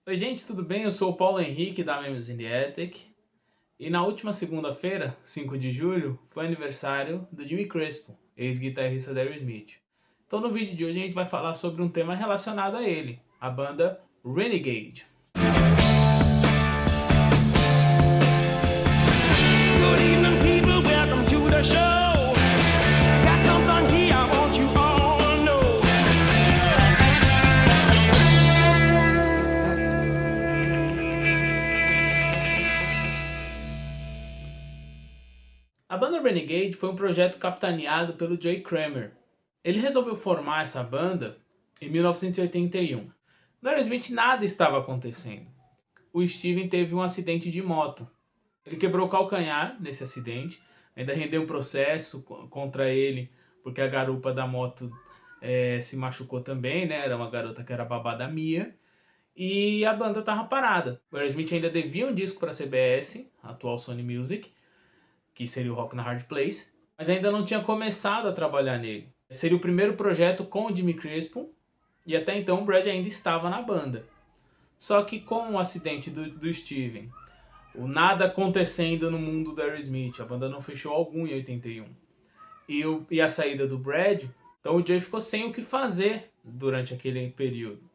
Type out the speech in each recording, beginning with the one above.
Oi gente, tudo bem? Eu sou o Paulo Henrique da Memes in the Attic. E na última segunda-feira, 5 de julho, foi aniversário do Jimmy Crespo, ex-guitarrista da Aerosmith. Então no vídeo de hoje a gente vai falar sobre um tema relacionado a ele, a banda Renegade. Good evening, people. Welcome to the show. Got something here I want you all to know. A banda Renegade foi um projeto capitaneado pelo Joey Kramer. Ele resolveu formar essa banda em 1981. No Aerosmith nada estava acontecendo. O Steven teve um acidente de moto. Ele quebrou o calcanhar nesse acidente, ainda rendeu um processo contra ele, porque a garupa da moto se machucou também, né? Era uma garota que era babá da Mia. E a banda estava parada. O Aerosmith ainda devia um disco para a CBS, a atual Sony Music, que seria o Rock na Hard Place, mas ainda não tinha começado a trabalhar nele. Seria o primeiro projeto com o Jimmy Crespo, e até então o Brad ainda estava na banda. Só que com o acidente do Steven, o nada acontecendo no mundo do Aerosmith, a banda não fechou algum em 81, e a saída do Brad, então o Joey ficou sem o que fazer durante aquele período.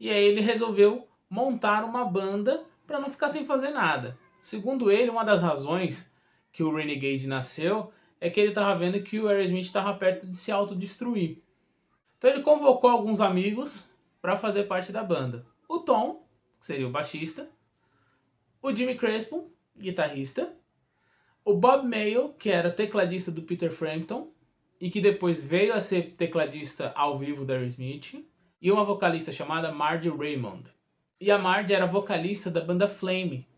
E aí ele resolveu montar uma banda para não ficar sem fazer nada. Segundo ele, uma das razões que o Renegade nasceu é que ele estava vendo que o Aerosmith estava perto de se autodestruir. Então ele convocou alguns amigos para fazer parte da banda. O Tom, que seria o baixista, o Jimmy Crespo, guitarrista, o Bob Mayo, que era tecladista do Peter Frampton e que depois veio a ser tecladista ao vivo da Aerosmith, e uma vocalista chamada Margie Raymond. E a Margie era vocalista da banda Flame,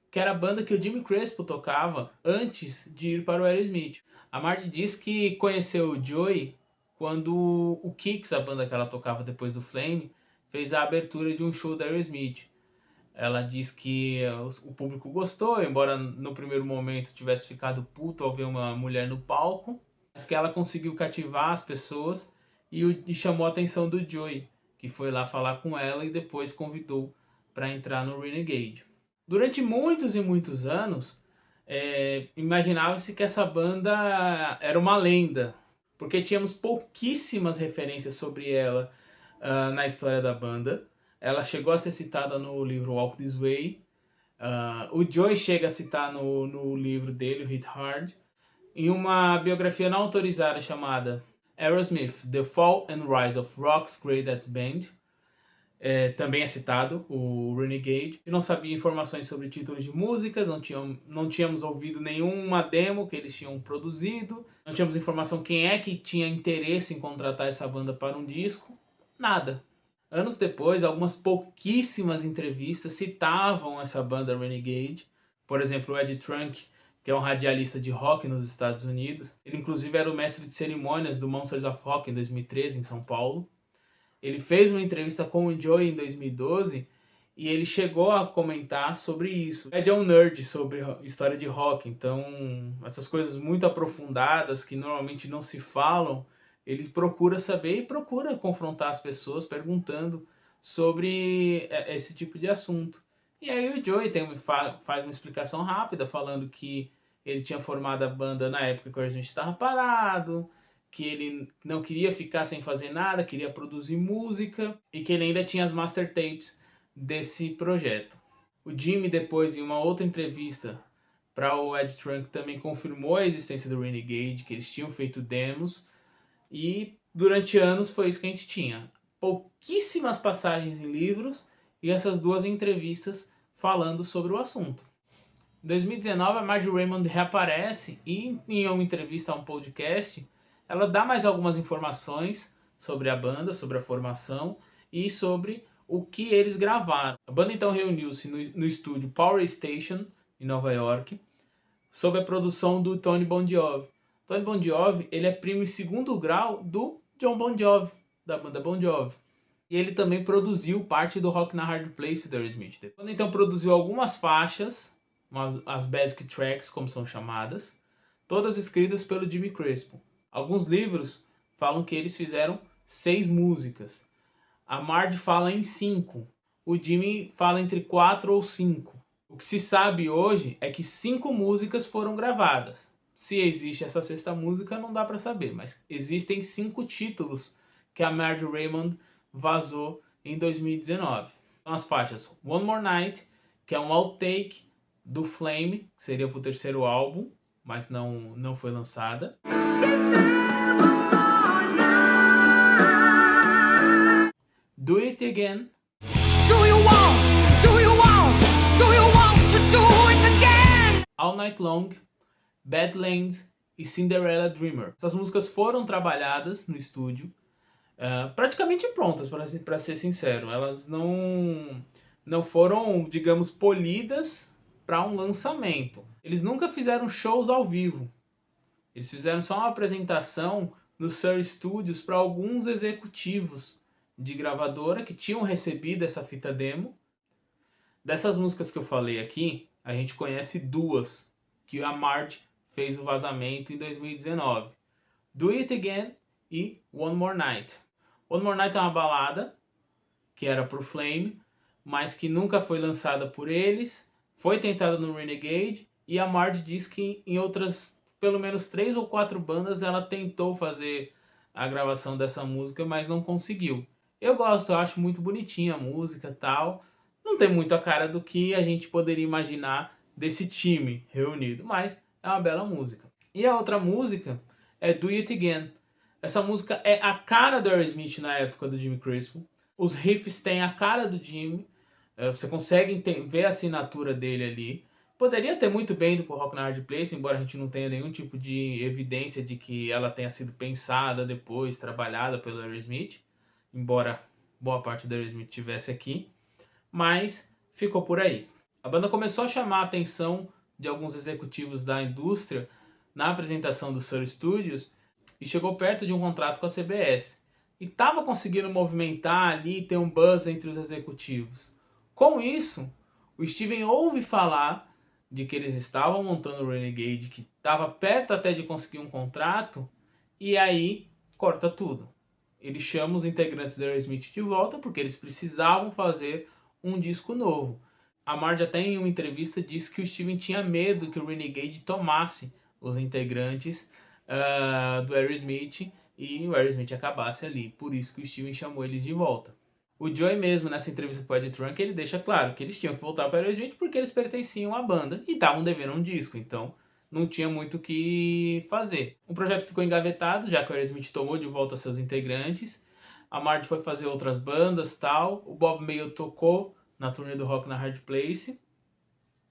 que era a banda que o Jimmy Crespo tocava antes de ir para o Aerosmith. A Margie diz que conheceu o Joey quando o Kicks, a banda que ela tocava depois do Flame, fez a abertura de um show da Aerosmith. Ela diz que o público gostou, embora no primeiro momento tivesse ficado puto ao ver uma mulher no palco, mas que ela conseguiu cativar as pessoas e chamou a atenção do Joey, que foi lá falar com ela e depois convidou para entrar no Renegade. Durante muitos e muitos anos, imaginava-se que essa banda era uma lenda, porque tínhamos pouquíssimas referências sobre ela na história da banda. Ela chegou a ser citada no livro Walk This Way. O Joey chega a citar no livro dele, o Hit Hard, em uma biografia não autorizada chamada Aerosmith, The Fall and Rise of Rock's Greatest Band. Também é citado o Renegade. Não sabia informações sobre títulos de músicas, não tínhamos ouvido nenhuma demo que eles tinham produzido, não tínhamos informação quem é que tinha interesse em contratar essa banda para um disco, nada. Anos depois, algumas pouquíssimas entrevistas citavam essa banda Renegade. Por exemplo, o Ed Trunk, que é um radialista de rock nos Estados Unidos. Ele inclusive era o mestre de cerimônias do Monsters of Rock em 2013 em São Paulo. Ele fez uma entrevista com o Joey em 2012 e ele chegou a comentar sobre isso. O Ed é um nerd sobre história de rock, então essas coisas muito aprofundadas que normalmente não se falam, ele procura saber e procura confrontar as pessoas perguntando sobre esse tipo de assunto. E aí o Joey faz uma explicação rápida falando que ele tinha formado a banda na época que o Aerosmith estava parado, que ele não queria ficar sem fazer nada, queria produzir música e que ele ainda tinha as master tapes desse projeto. O Jimmy depois, em uma outra entrevista para o Ed Trunk, também confirmou a existência do Renegade, que eles tinham feito demos e durante anos foi isso que a gente tinha. Pouquíssimas passagens em livros e essas duas entrevistas falando sobre o assunto. Em 2019, a Margie Raymond reaparece e em uma entrevista a um podcast, ela dá mais algumas informações sobre a banda, sobre a formação e sobre o que eles gravaram. A banda então reuniu-se no estúdio Power Station, em Nova York, sob a produção do Tony Bon Jovi. Tony Bon Jovi, ele é primo em segundo grau do John Bon Jovi, da banda Bon Jovi. E ele também produziu parte do Rock na Hard Place do Aerosmith. A banda então produziu algumas faixas, as basic tracks, como são chamadas, todas escritas pelo Jimmy Crespo. Alguns livros falam que eles fizeram 6 músicas. A Margie fala em 5. o Jimmy fala entre 4 ou 5. O que se sabe hoje é que 5 músicas foram gravadas. Se existe essa sexta música, não dá para saber, mas existem 5 títulos que a Marge Raymond vazou em 2019. São as faixas One More Night, que é um outtake do Flame, que seria pro terceiro álbum, mas não foi lançada. Do It Again. All Night Long, Badlands e Cinderella Dreamer. Essas músicas foram trabalhadas no estúdio, praticamente prontas, para ser sincero. Elas não foram, digamos, polidas para um lançamento. Eles nunca fizeram shows ao vivo. Eles fizeram só uma apresentação no Sur Studios para alguns executivos de gravadora que tinham recebido essa fita demo. Dessas músicas que eu falei aqui, a gente conhece 2 que a Marge fez o vazamento em 2019. Do It Again e One More Night. One More Night é uma balada que era pro Flame, mas que nunca foi lançada por eles, foi tentada no Renegade, e a Marge diz que em outras, pelo menos 3 ou 4 bandas, ela tentou fazer a gravação dessa música, mas não conseguiu. Eu gosto, eu acho muito bonitinha a música e tal. Não tem muito a cara do que a gente poderia imaginar desse time reunido, mas é uma bela música. E a outra música é Do It Again. Essa música é a cara do Aerosmith na época do Jimmy Crespo. Os riffs têm a cara do Jimmy. Você consegue ver a assinatura dele ali. Poderia ter muito bem ido pro Rock na Hard Place, embora a gente não tenha nenhum tipo de evidência de que ela tenha sido pensada depois, trabalhada pelo Aerosmith. Embora boa parte do Aerosmith estivesse aqui. Mas ficou por aí. A banda começou a chamar a atenção de alguns executivos da indústria na apresentação do Sur Studios e chegou perto de um contrato com a CBS. E estava conseguindo movimentar ali e ter um buzz entre os executivos. Com isso, o Steven ouve falar de que eles estavam montando o Renegade, que estava perto até de conseguir um contrato, e aí corta tudo. Ele chama os integrantes do Aerosmith de volta porque eles precisavam fazer um disco novo. A Marge até em uma entrevista disse que o Steven tinha medo que o Renegade tomasse os integrantes do Aerosmith e o Aerosmith acabasse ali. Por isso que o Steven chamou eles de volta. O Joey mesmo, nessa entrevista com o Ed Trunk, ele deixa claro que eles tinham que voltar para o Aerosmith porque eles pertenciam à banda e estavam devendo um disco, então não tinha muito o que fazer. O projeto ficou engavetado, já que o Aerosmith tomou de volta seus integrantes. A Marge foi fazer outras bandas, tal. O Bob Mayall tocou na turnê do Rock na Hard Place.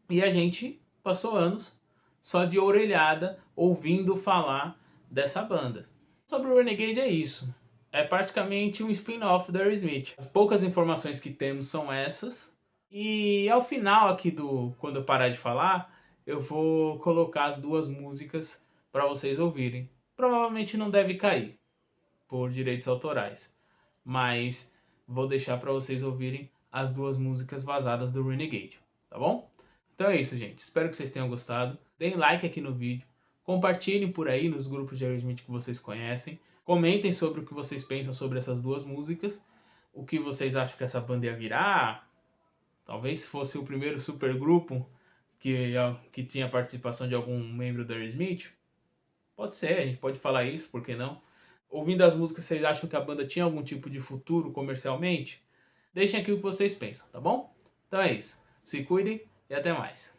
E a gente passou anos só de orelhada ouvindo falar dessa banda. Sobre o Renegade é isso. É praticamente um spin-off do Aerosmith. As poucas informações que temos são essas. E ao final aqui quando eu parar de falar, eu vou colocar as 2 músicas para vocês ouvirem. Provavelmente não deve cair por direitos autorais, mas vou deixar para vocês ouvirem as 2 músicas vazadas do Renegade, tá bom? Então é isso, gente. Espero que vocês tenham gostado. Deem like aqui no vídeo. Compartilhem por aí nos grupos de Aerosmith que vocês conhecem. Comentem sobre o que vocês pensam sobre essas 2 músicas. O que vocês acham que essa banda ia virar. Talvez fosse o primeiro supergrupo que tinha participação de algum membro do Aerosmith. Pode ser, a gente pode falar isso, por que não? Ouvindo as músicas, vocês acham que a banda tinha algum tipo de futuro comercialmente? Deixem aqui o que vocês pensam, tá bom? Então é isso. Se cuidem e até mais.